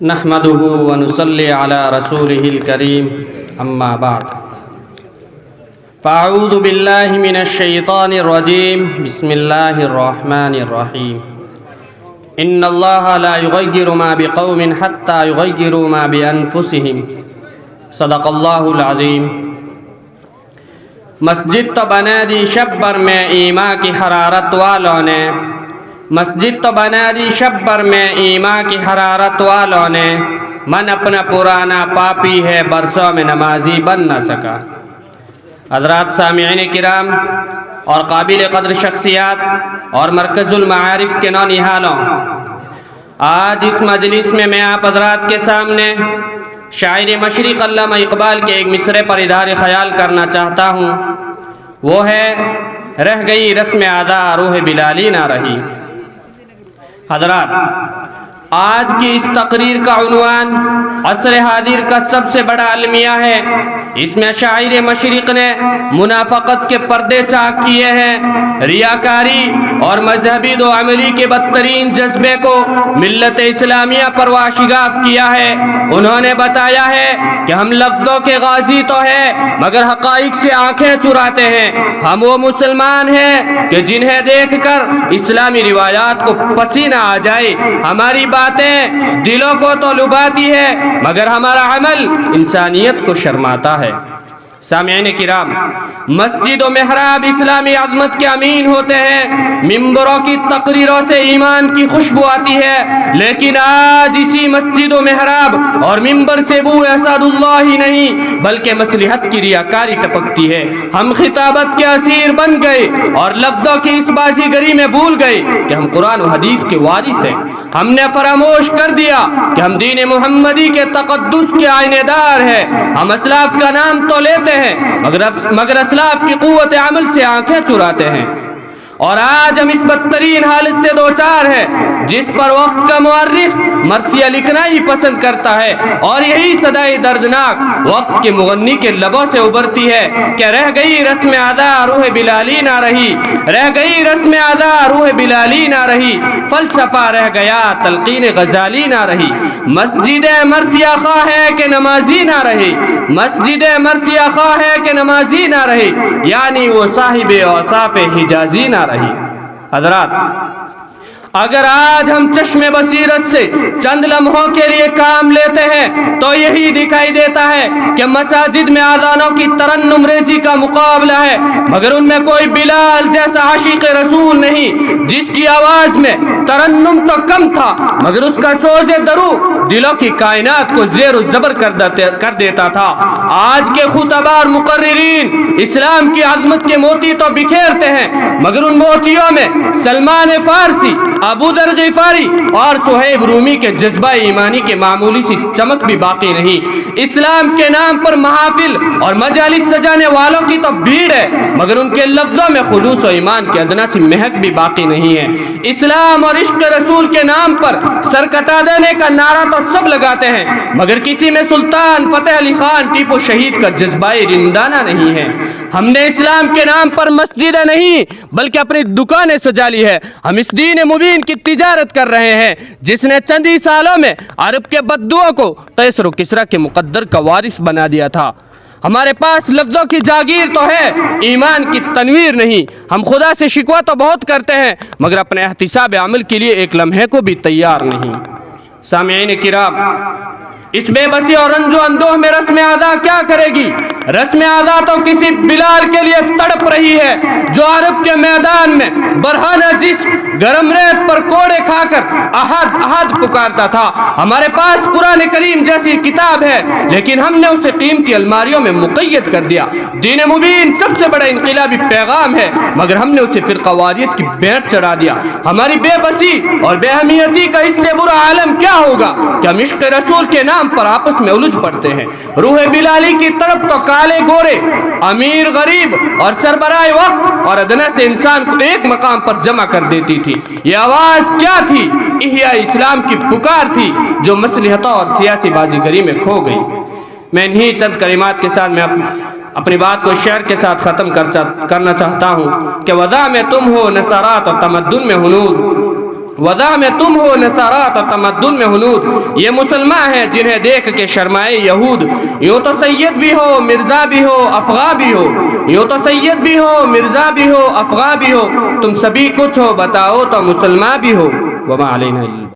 نحمده ونصلي على رسوله الكريم اما بعد فاعوذ بالله من الشيطان الرجيم بسم الله الرحمن الرحيم ان الله لا يغير ما بقوم حتى يغيروا ما بانفسهم صدق اللہ العظیم۔ مسجد تو بنا دی شبر میں ایمان کی حرارت والوں نے، مسجد تو بنا دی شبر میں ایمان کی حرارت والوں نے، من اپنا پرانا پاپی ہے برسوں میں نمازی بن نہ سکا۔ حضرات سامعین کرام اور قابل قدر شخصیات اور مرکز المعارف کے نونہالوں، آج اس مجلس میں آپ حضرات کے سامنے شاعر مشرق علامہ اقبال کے ایک مصرعے پر اظہار خیال کرنا چاہتا ہوں، وہ ہے رہ گئی رسم ادا روح بلالی نہ رہی۔ حضرات، آج کی اس تقریر کا عنوان عصر حاضر کا سب سے بڑا المیہ ہے۔ اس میں شاعر مشرق نے منافقت کے پردے چاک کیے ہیں، ریاکاری اور مذہبی و عملی کے بدترین جذبے کو ملت اسلامیہ پر واشگاف کیا ہے۔ انہوں نے بتایا ہے کہ ہم لفظوں کے غازی تو ہیں مگر حقائق سے آنکھیں چراتے ہیں۔ ہم وہ مسلمان ہیں کہ جنہیں دیکھ کر اسلامی روایات کو پسینہ آ جائے۔ ہماری باتیں دلوں کو تو لباتی ہے مگر ہمارا عمل انسانیت کو شرماتا ہے۔ سامعین کرام، مسجد و محراب اسلامی عظمت کے امین ہوتے ہیں، ممبروں کی تقریروں سے ایمان کی خوشبو آتی ہے، لیکن آج اسی مسجد و محراب اور ممبر سے بو اسد اللہ ہی نہیں بلکہ مصلحت کی ریاکاری ٹپکتی ہے۔ ہم خطابت کے اسیر بن گئے اور لفظوں کی اس بازی گری میں بھول گئے کہ ہم قرآن و حدیث کے وارث ہیں۔ ہم نے فراموش کر دیا کہ ہم دین محمدی کے تقدس کے آئینے دار ہیں۔ ہم اسلاف کا نام تو لیتے ہیں مگر اسلاف کی قوت عمل سے آنکھیں چراتے ہیں، اور آج ہم اس بدترین حالت سے دوچار ہیں جس پر وقت کا مورخ مرثیہ لکھنا ہی پسند کرتا ہے، اور یہی صدائے دردناک وقت کے مغنی کے لبوں سے ابھرتی ہے کہ رہ گئی رسم ادا روح بلالی نہ رہی، رہ گئی رسم ادا روح بلالی نہ رہی، فلسفہ رہ گیا تلقین غزالی نہ رہی۔ مسجد مرثیہ خواہ ہے کہ نمازی نہ رہے، مسجد مرثیہ خواہ ہے کہ نمازی نہ رہے، یعنی وہ صاحب اوصاف حجازی نہ رہی۔ حضرات، اگر آج ہم چشم بصیرت سے چند لمحوں کے لیے کام لیتے ہیں تو یہی دکھائی دیتا ہے کہ مساجد میں اذانوں کی ترنم ریزی کا مقابلہ ہے مگر ان میں کوئی بلال جیسا عاشق رسول نہیں جس کی آواز میں ترنم تو کم تھا مگر اس کا سوز درو دلوں کی کائنات کو زیر و زبر کر دیتا تھا۔ آج کے خطباء اور مقررین اسلام کی عظمت کے موتی تو بکھیرتے ہیں مگر ان موتیوں میں سلمان فارسی، ابو ذر غفاری اور صہیب رومی کے جذبہ ایمانی کے معمولی سی چمک بھی باقی نہیں۔ اسلام کے نام پر محافل اور مجالس سجانے والوں کی تو بھیڑ ہے مگر ان کے لفظوں میں خلوص و ایمان کی ادنا سی مہک بھی باقی نہیں ہے۔ اسلام اور عشق رسول کے نام پر سر کٹا دینے کا نعرہ تو سب لگاتے ہیں مگر کسی میں سلطان فتح علی خان ٹیپو شہید کا جذبہ رندانہ نہیں ہے۔ ہم نے اسلام کے نام پر مسجدیں نہیں بلکہ اپنی دکانیں سجا لی ہے۔ ہم اس دین مبین کی تجارت کر رہے ہیں جس نے چند ہی سالوں میں عرب کے بددعوں کو قیصر و کسریٰ کے مقدر کا وارث بنا دیا تھا۔ ہمارے پاس لفظوں کی جاگیر تو ہے، ایمان کی تنویر نہیں۔ ہم خدا سے شکوہ تو بہت کرتے ہیں مگر اپنے احتساب عمل کے لیے ایک لمحے کو بھی تیار نہیں۔ سامعین کرام، اس بے بسی اور رنج و اندوہ میں رسم ادا کیا کرے گی؟ رسم ادا تو کسی بلال کے لیے تڑپ رہی ہے جو عرب کے میدان میں برہنہ جسم گرم ریت پر کوڑے کھا کر احد احد پکارتا تھا۔ ہمارے پاس قرآن کریم جیسی کتاب ہے لیکن ہم نے اسے قیمتی الماریوں میں مقید کر دیا۔ دین مبین سب سے بڑا انقلابی پیغام ہے مگر ہم نے اسے فرقہ واریت کی بھینٹ چڑھا دیا۔ ہماری بے بسی اور بے اہمیتی کا اس سے برا عالم کیا ہوگا کہ ہم عشق رسول کے نام پر آپس میں الجھ پڑتے ہیں۔ روح بلالی کی طرف تو کالے گورے، امیر غریب اور سربراہ وقت اور ادنا سے انسان کو ایک مقام پر جمع کر دیتی تھی۔ یہ آواز کیا تھی؟ احیاء اسلام کی پکار تھی جو مصلحتوں اور سیاسی بازی گری میں کھو گئی۔ میں انہی چند کلمات کے ساتھ میں اپنی بات کو شعر کے ساتھ ختم کرنا چاہتا ہوں کہ وضع میں تم ہو نصارات اور تمدن میں ہنود، وضع میں تم ہو نصارات اور تمدن میں ہنود، یہ مسلمان ہیں جنہیں دیکھ کے شرمائے یہود۔ یوں تو سید بھی ہو مرزا بھی ہو افغا بھی ہو، یوں تو سید بھی ہو مرزا بھی ہو افغا بھی ہو، تم سبھی کچھ ہو بتاؤ تو مسلمان بھی ہو۔ وما علینا